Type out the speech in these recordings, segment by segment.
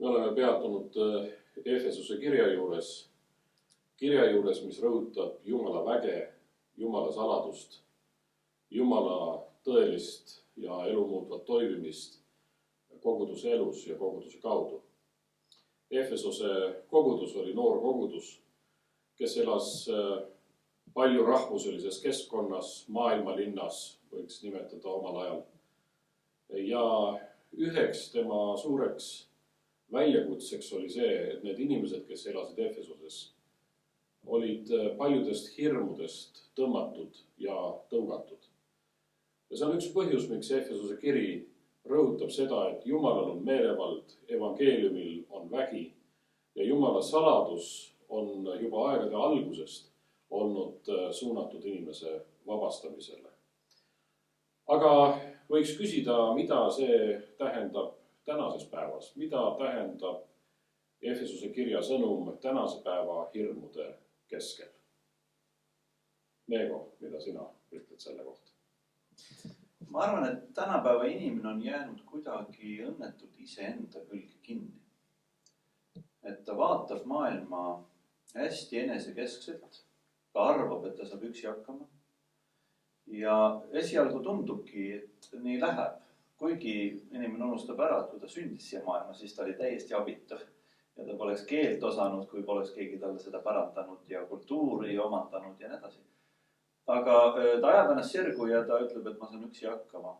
Me oleme peatunud Efesuse kirja juures, mis rõhutab Jumala väge, Jumala saladust, Jumala tõelist ja elumuutvat toimimist koguduse elus ja koguduse kaudu. Efesuse kogudus oli noor kogudus, kes elas palju rahvuselises keskkonnas, maailmalinnas, võiks nimetada omal ajal. Ja üheks tema suureks väljakutseks oli see, et need inimesed, kes elasid Efesuses, olid paljudest hirmudest tõmmatud ja tõugatud. Ja see on üks põhjus, miks Efesuse kiri rõhutab seda, et Jumalal on meelevald, evangeeliumil on vägi ja Jumala saladus on juba aegade algusest olnud suunatud inimese vabastamisele. Aga võiks küsida, mida see tähendab tänases päevas, mida tähendab Efesuse kirja sõnum tänase päeva hirmude keskel. Meego, mida sina ütled selle kohta? Ma arvan, et tänapäeva inimene on jäänud kuidagi õnnetult iseenda külge kinni. Et ta vaatab maailma hästi enesekeskselt, ta arvab, et ta saab üksi hakkama. Ja esialgu tundubki, et nii läheb. Kuigi inimene unustab ära, et kui ta sündis siia maailma, siis ta oli täiesti abitav. Ja ta poleks keelt osanud, kui poleks keegi talle seda pärandanud ja kultuuri omandanud ja nii edasi. Aga ta ajab ennast sirgu ja ta ütleb, et ma saan üksi hakkama.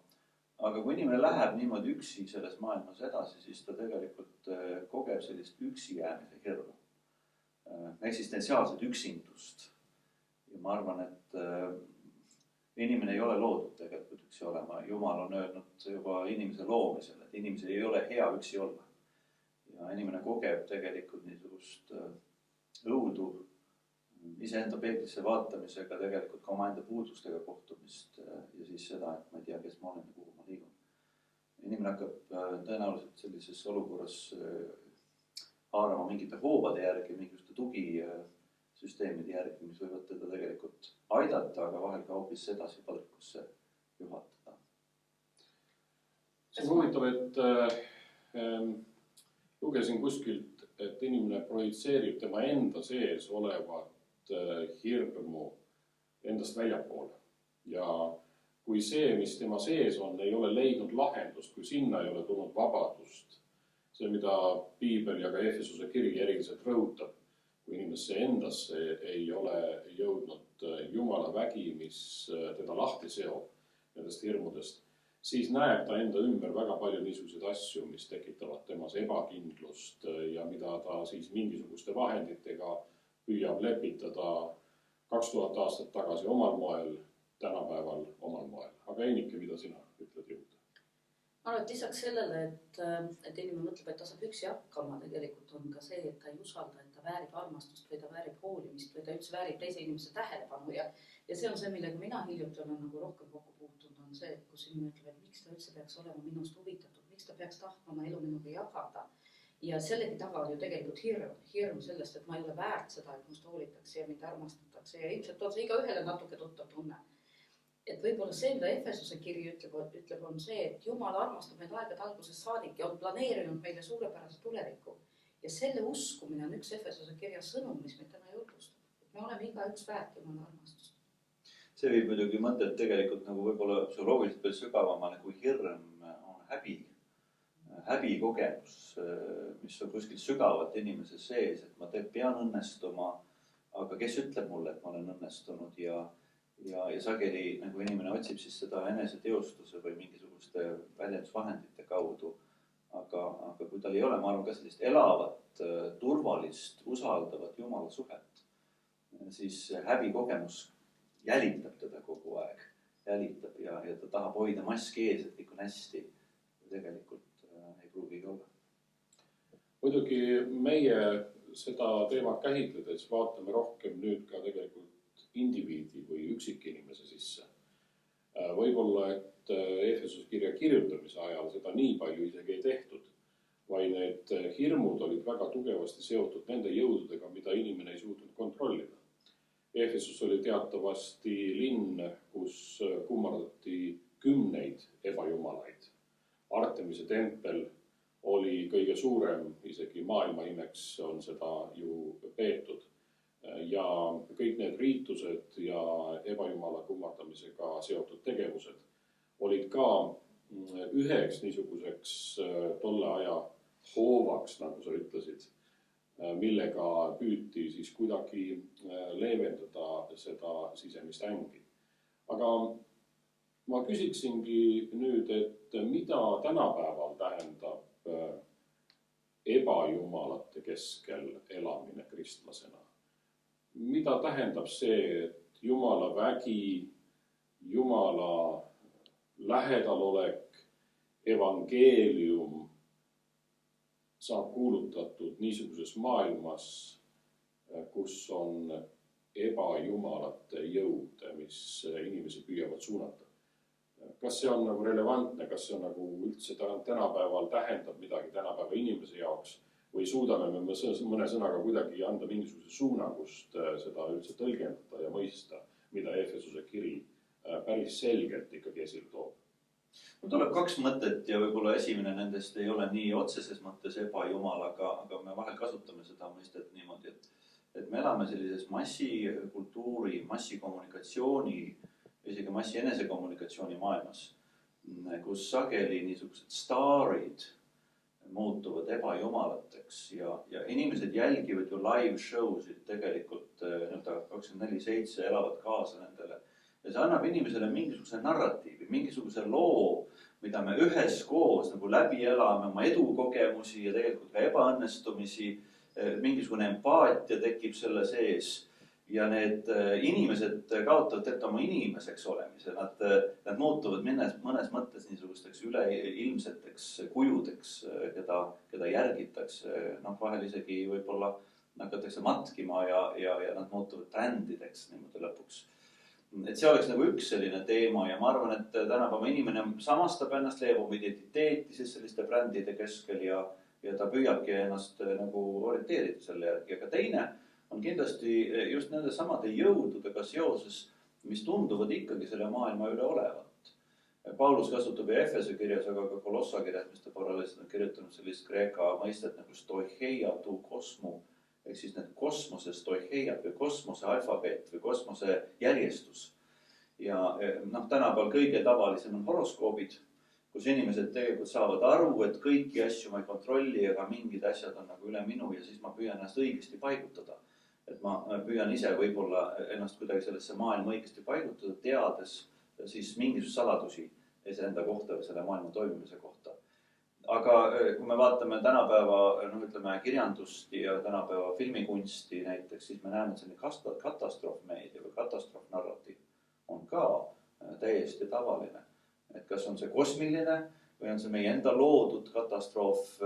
Aga kui inimene läheb niimoodi üksi selles maailmas edasi, siis ta tegelikult kogeb sellist üksi jäämise hirmu. Eksistentsiaalset üksindust. Ja ma arvan, et inimene ei ole loodud tegelikult üksi olema. Jumal on öelnud juba inimese loomisel, et inimesel ei ole hea üksi olla. Ja inimene kogeb tegelikult niisugust õudu iseenda peeglisse vaatamisega, tegelikult ka omaenda puudustega kohtumist ja siis seda, et ma ei tea, kes ma olen ja kuhu ma liigun. Inimene hakkab tõenäoliselt sellises olukorras haarama mingite hoobade järgi, mingite tugisüsteemide järgi, mis võivad teda tegelikult aidata, aga vahel ka hoopis sedasi padrikusse juhatada. See on huvitav, et lugesin kuskilt, et inimene projitseerib tema enda sees olevat hirmu endast väljapoole. Ja kui see, mis tema sees on, ei ole leidnud lahendust, kui sinna ei ole tulnud vabadust, see, mida Piibel ja ka Efesuse kiri eriliselt rõhutab, kui inimesse endasse ei ole jõudnud Jumala vägi, mis teda lahti seob nendest hirmudest, siis näeb ta enda ümber väga palju niisuguseid asju, mis tekitavad temas ebakindlust ja mida ta siis mingisuguste vahenditega püüab lepitada 2000 aastat tagasi omal moel, tänapäeval omal moel. Aga Einike, mida sina ütled juurde? Ma arvan, et lisaks sellele, et inimene mõtleb, et ta saab üksi hakkama, tegelikult on ka see, et ta ei usalda, et ta väärib armastust või ta väärib hoolimist või ta üldse väärib teise inimese tähelepanu. Ja see on see, millega mina hiljuti olen nagu rohkem kokku puutunud, on see, et kus inimene ütleb, et miks ta üldse peaks olema minust huvitatud, miks ta peaks tahtma elu minuga jagada. Ja sellegi taga on ju tegelikult hirm sellest, et ma ei ole väärt seda, et must hoolitakse ja mind armastatakse ja ilmselt on see iga ühele natuke tuttav tunne. Et võib-olla see, mida Efesuse kiri ütleb, on see, et Jumal armastab meid aegade algusest saadik ja on planeerinud meile suurepärase tuleviku. Ja selle uskumine on üks Efesuse kirja sõnum, mis meid täna julgustab. Et me oleme iga üks väärt Jumala armastust. See viib muidugi mõtted tegelikult nagu võib-olla psühholoogiliselt veel sügavamale, kui hirm on häbikogemus, mis on kuskil sügavalt inimese sees, et ma pean õnnestuma, aga kes ütleb mulle, et ma olen õnnestunud ja sageli nagu inimene otsib siis seda eneseteostuse või mingisuguste väljendusvahendite kaudu, aga kui tal ei ole, ma arvan ka sellist elavat, turvalist, usaldavat Jumala suhet, siis häbikogemus jälitab teda kogu aeg, jälitab ja ta tahab hoida maski ees, et kõik on hästi ja tegelikult ei pruugigi olla. Muidugi meie seda teemat käsitledes vaatame rohkem nüüd ka tegelikult indiviidi või üksikinimese sisse. Võib-olla, et Efesuse kirja kirjutamise ajal seda nii palju isegi ei tehtud, vaid need hirmud olid väga tugevasti seotud nende jõududega, mida inimene ei suutnud kontrollida. Efesus oli teatavasti linn, kus kummardati 10 ebajumalaid. Artemise tempel oli kõige suurem, isegi maailma imeks on seda ju peetud. Ja kõik need riitused ja ebajumala kummardamisega seotud tegevused olid ka üheks niisuguseks tolle aja hoovaks, nagu sa ütlesid, millega püüti siis kuidagi leevendada seda sisemist ängi. Aga ma küsiksingi nüüd, et mida tänapäeval tähendab ebajumalate keskel elamine kristlasena? Mida tähendab see, et Jumala vägi, Jumala lähedalolek, evangeelium saab kuulutatud niisuguses maailmas, kus on ebajumalate jõud, mis inimesi püüavad suunata? Kas see on nagu relevantne, kas see on nagu üldse tänapäeval tähendab midagi tänapäeva inimese jaoks või suudame me mõne sõnaga kuidagi anda mingisuguse suuna, kust seda üldse tõlgendada ja mõista, mida Efesuse kiri päris selgelt ikkagi esile toob? Mul tuleb kaks mõtet ja võib-olla esimene nendest ei ole nii otseses mõttes ebajumal, aga me vahel kasutame seda mõistet niimoodi, et me elame sellises massikultuuri, massikommunikatsiooni, isegi massi enesekommunikatsiooni maailmas, kus sageli niisugused staarid muutuvad ebajumalateks ja inimesed jälgivad ju live show'sid tegelikult 24/7, elavad kaasa nendele. Ja see annab inimesele mingisuguse narratiivi, mingisuguse loo, mida me üheskoos nagu läbi elame, oma edukogemusi ja tegelikult ka ebaõnnestumisi, mingisugune empaatia tekib selle sees. Ja need inimesed kaotavad oma inimeseks olemise, nad muutuvad mõnes mõttes niisugusteks üleilmseteks kujudeks, keda järgitakse, vahel isegi võib-olla hakatakse matkima ja nad muutuvad brändideks niimoodi lõpuks. Et see oleks nagu üks selline teema ja ma arvan, et tänapäeva inimene samastab ennast, leiab oma identiteeti siis selliste brändide keskel ja ta püüabki ennast nagu orienteerida selle järgi. Ja ka teine on kindlasti just nende samade jõududega seoses, mis tunduvad ikkagi selle maailma üle olevat. Paulus kasutab Efese kirjas, aga ka Kolossa kirjas, mis ta paralleelselt on kirjutanud sellist kreeka mõistet nagu stoicheia tu kosmu, ehk siis need kosmose stoicheia või kosmose alfabeet või kosmose järjestus. Ja tänapäeval kõige tavalisem on horoskoobid, kus inimesed tegelikult saavad aru, et kõiki asju ma ei kontrolli, aga mingid asjad on nagu üle minu ja siis ma püüan ennast õigesti paigutada. Et ma püüan ise võib-olla ennast kuidagi sellesse maailma õigesti paigutada, teades siis mingisuguse saladusi enda kohta või selle maailma toimimise kohta. Aga kui me vaatame tänapäeva kirjandust ja tänapäeva filmikunsti näiteks, siis me näeme, et selline katastroofmeedia või katastroofnarratiiv on ka täiesti tavaline. Et kas on see kosmiline või on see meie enda loodud katastroof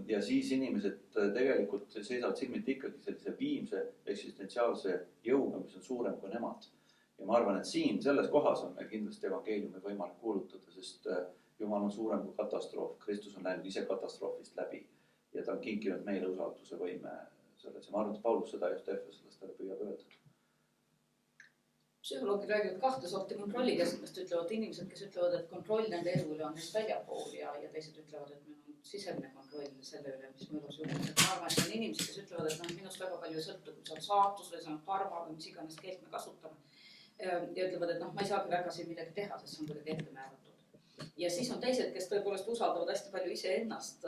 ja siis inimesed tegelikult seisavad silmiti ikkagi sellise viimse eksistentsiaalse jõuga, mis on suurem kui nemad. Ja ma arvan, et siin selles kohas on meil kindlasti evangeeliumi võimalik kuulutada, sest Jumal on suurem kui katastroof. Kristus on läinud ise katastroofist läbi ja ta on kinkinud meile usalduse võime selles. Ja ma arvan, et Paulus seda just efeslastele püüab öelda. Psühholoogid räägivad kahte sorti kontrolli keskmest, ütlevad inimesed, kes ütlevad, et kontroll nende elu üle on neist väljapool ja teised ütlevad, et meil on sisemine kontroll selle üle, mis mu elus juhub. Ma arvan, et on inimesed, kes ütlevad, et minust väga palju sõltub, see on saatus või see on karma või mis iganes keelt me kasutame. Ja ütlevad, et ma ei saagi väga siin midagi teha, sest see on kuidagi ette määratud. Ja siis on teised, kes tõepoolest usaldavad hästi palju iseennast.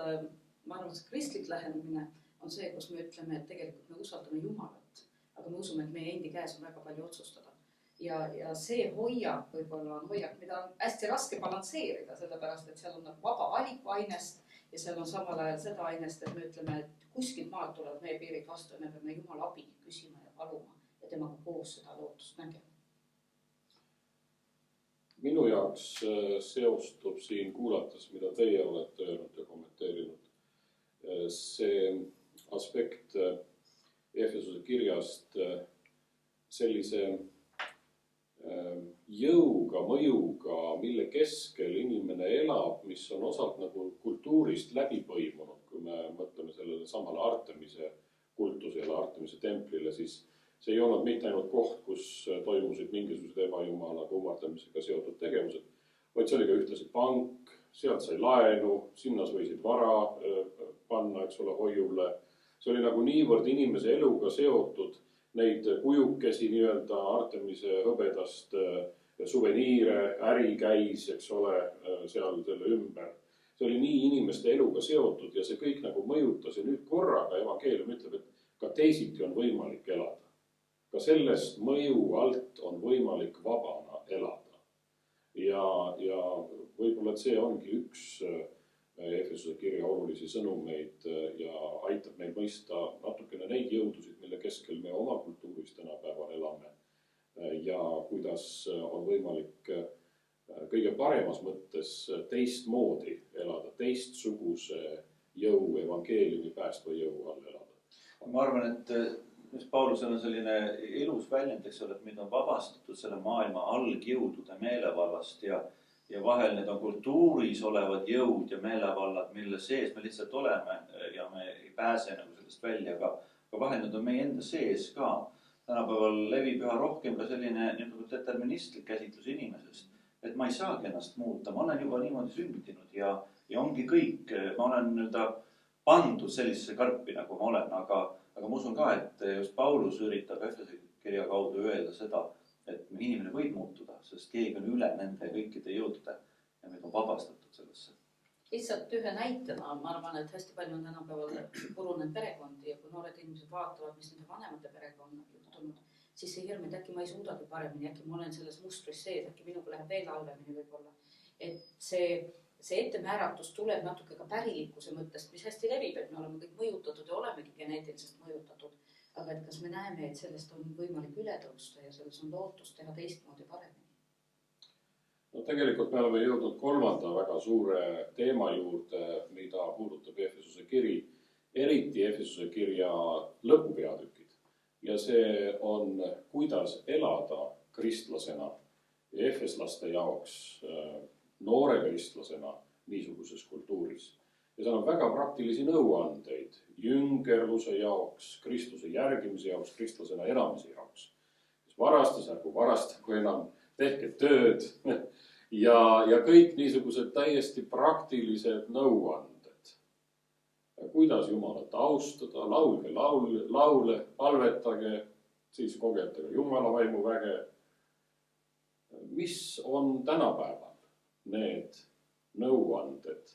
Ma arvan, et see kristlik lähenemine on see, kus me ütleme, et tegelikult me usaldame Jumalat, aga me usume, et meie endi käes on väga palju otsustada. Ja see hoiak võib-olla on hoiak, mida on hästi raske balansseerida, sellepärast, et seal on vaba valiku ainest ja seal on samal ajal seda ainest, et me ütleme, et kuskilt maalt tulevad meie piirid vastu ja me peame Jumala abi küsima ja paluma ja temaga koos seda lootust nägema. Minu jaoks seostub siin kuulates, mida teie olete öelnud ja kommenteerinud, see aspekt Efesuse kirjast sellise jõuga, mõjuga, mille keskel inimene elab, mis on osalt nagu kultuurist läbi põimunud. Kui me mõtleme sellele samale Artemise kultusele, Artemise templile, siis see ei olnud mitte ainult koht, kus toimusid mingisugused ebajumala kummardamisega seotud tegevused, vaid see oli ka ühtlasi pank, sealt sai laenu, sinna võisid vara panna, eks ole, hoiule. See oli nagu niivõrd inimese eluga seotud, neid kujukesi nii-öelda Artemise hõbedast suveniire, äri käis, eks ole, seal selle ümber. See oli nii inimeste eluga seotud ja see kõik nagu mõjutas ja nüüd korraga evangeelium ütleb, et ka teisiti on võimalik elada. Ka sellest mõju alt on võimalik vabana elada. Ja võib-olla, et see ongi üks Efesuse kirja olulisi sõnumeid ja aitab meil mõista natukene neid jõudusid, mille keskel me oma kultuuris tänapäeval elame. Ja kuidas on võimalik kõige paremas mõttes teistmoodi elada, teistsuguse jõu, evangeeliumi päästva jõu all elada. Ma arvan, et Paulusel on selline ilus väljend, eks ole, et meid on vabastatud selle maailma algjõudude meelevallast ja vahel need on kultuuris olevad jõud ja meelevallad, mille sees me lihtsalt oleme ja me ei pääse nagu sellest välja, aga vahel need on meie enda sees ka. Tänapäeval levib üha rohkem ka selline deterministlik käsitlus inimesest, et ma ei saagi ennast muuta, ma olen juba niimoodi sündinud ja ongi kõik, ma olen pandud sellisesse karpi, nagu ma olen, aga ma usun ka, et just Paulus üritab Efese kirja kaudu öelda seda, et inimene võib muutuda, sest keegi on üle nende kõikide jõudude ja meid on vabastatud sellesse. Lihtsalt ühe näitena, ma arvan, et hästi palju on tänapäeval purunenud perekondi ja kui noored inimesed vaatavad, mis nende vanemate perekonna juhtunud, siis see hirm, et äkki ma ei suudagi paremini, äkki ma olen selles mustris sees, äkki minuga läheb veel halvemini võib-olla. Et see ettemääratus tuleb natuke ka pärilikkuse mõttest, mis hästi levib, et me oleme kõik mõjutatud ja olemegi geneetiliselt mõjutatud. Aga et kas me näeme, et sellest on võimalik üle tõusta ja selles on lootust teha teistmoodi paremini? No tegelikult me oleme jõudnud kolmanda väga suure teema juurde, mida puudutab Efesuse kiri, eriti Efesuse kirja lõpupeatükid. Ja see on, kuidas elada kristlasena ja efeslaste jaoks noore kristlasena niisuguses kultuuris. Ja seal on väga praktilisi nõuandeid jüngerluse jaoks, Kristuse järgimise jaoks, kristlasena elamise jaoks. Kes varastas, ärgu varastagu enam, tehke tööd ja kõik niisugused täiesti praktilised nõuanded. Kuidas Jumalat austada, laulge laule, palvetage, siis kogetage Jumala vaimu väge. Mis on tänapäeval need nõuanded,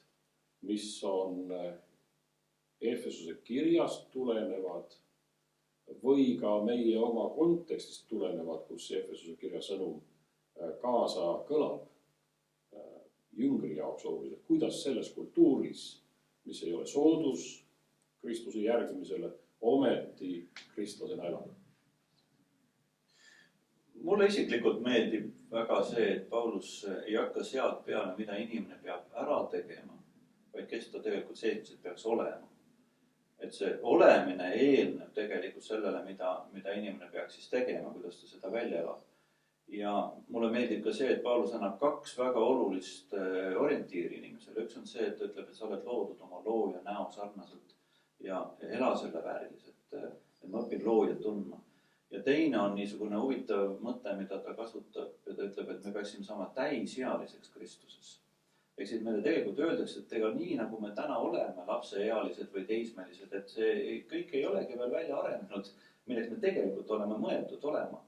mis on Efesuse kirjast tulenevad või ka meie oma kontekstist tulenevad, kus Efesuse kirja sõnum kaasa kõlab jüngri jaoks oluliselt. Kuidas selles kultuuris, mis ei ole soodus Kristuse järgimisele, ometi kristlasena elada? Mulle isiklikult meeldib väga see, et Paulus ei hakka sealt peale, mida inimene peab ära tegema, vaid kes ta tegelikult seesmiselt peaks olema. Et see olemine eelneb tegelikult sellele, mida inimene peaks siis tegema, kuidas ta seda välja elab. Ja mulle meeldib ka see, et Paulus annab kaks väga olulist orientiiri inimesele. Üks on see, et ta ütleb, et sa oled loodud oma looja näo sarnaselt ja ela selle vääriliselt, et ma õpin loojat tundma. Ja teine on niisugune huvitav mõte, mida ta kasutab ja ta ütleb, et me peaksime saama täisealiseks Kristuses. Ehk siis meile tegelikult öeldakse, et ega nii nagu me täna oleme lapseealised või teismelised, et see kõik ei olegi veel välja arenenud, milleks me tegelikult oleme mõeldud olema.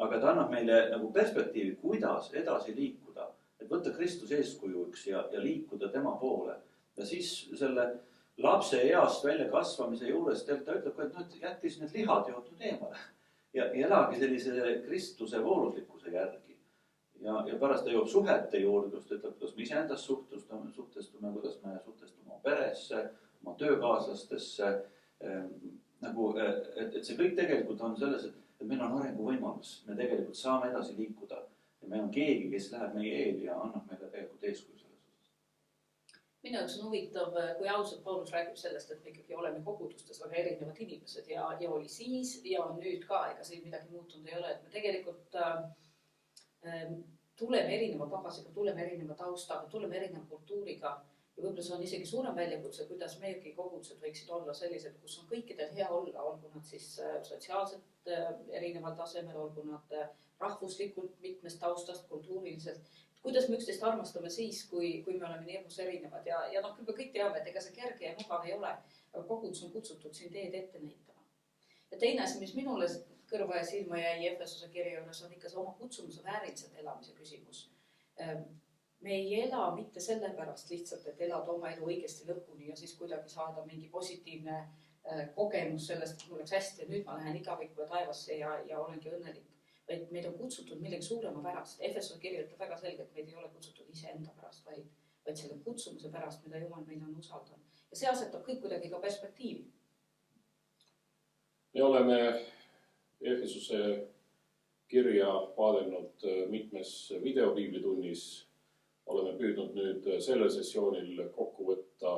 Aga ta annab meile nagu perspektiivi, kuidas edasi liikuda, et võtta Kristus eeskujuks ja liikuda tema poole. Ja siis selle lapse east välja kasvamise juures ta ütleb, et jätkis need lihad jõudnud eemale ja elagi sellise Kristuse vooluslikkuse järgi. Ja pärast ta jõuab suhete juurde, kus ta ütleb, kuidas me iseendast suhtestume, kuidas me suhtestume oma peresse, oma töökaaslastesse. Et see kõik tegelikult on selles, et meil on arenguvõimalus, me tegelikult saame edasi liikuda ja meil on keegi, kes läheb meie eel ja annab meile tegelikult eeskuju selles osas. Minu jaoks on huvitav, kui ausalt Paulus räägib sellest, et me ikkagi oleme kogudustes väga erinevad inimesed ja oli siis ja on nüüd ka, ega siin midagi muutunud ei ole, et me tegelikult tuleme erineva pagasiga, tuleme erineva taustaga, tuleme erineva kultuuriga ja võib-olla see on isegi suurem väljakutse, kuidas meiegi kogudused võiksid olla sellised, kus on kõikidel hea olla, olgu nad siis sotsiaalselt erineval tasemel, olgu nad rahvuslikult, mitmest taustast, kultuuriliselt. Kuidas me üksteist armastame siis, kui me oleme nii hirmus erinevad ja noh, küll me kõik teame, et ega see kerge ja mugav ei ole, aga kogudus on kutsutud siin teed ette näitama. Ja teine asi, mis minule kõrva ja silma jäi Efesuse kirja juures, on ikka see oma kutsumuse vääriliselt elamise küsimus. Me ei ela mitte sellepärast lihtsalt, et elada oma elu õigesti lõpuni ja siis kuidagi saada mingi positiivne kogemus sellest, et mul läks hästi ja nüüd ma lähen igavikuga taevasse ja olengi õnnelik. Vaid meid on kutsutud millegi suurema pärast. Efesuse kiri ütleb väga selgelt, et meid ei ole kutsutud iseenda pärast, vaid selle kutsumuse pärast, mida Jumal meile on usaldanud. Ja see asetab kõik kuidagi ka perspektiivi. Me oleme Efesuse kirja vaadelnud mitmes videopiiblitunnis. Oleme püüdnud nüüd sellel sessioonil kokku võtta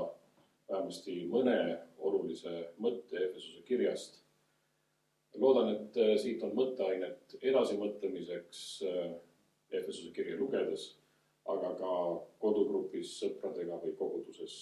vähemasti mõne olulise mõtte Efesuse kirjast. Loodan, et siit on mõtteainet edasimõtlemiseks Efesuse kirja lugedes, aga ka kodugrupis sõpradega või koguduses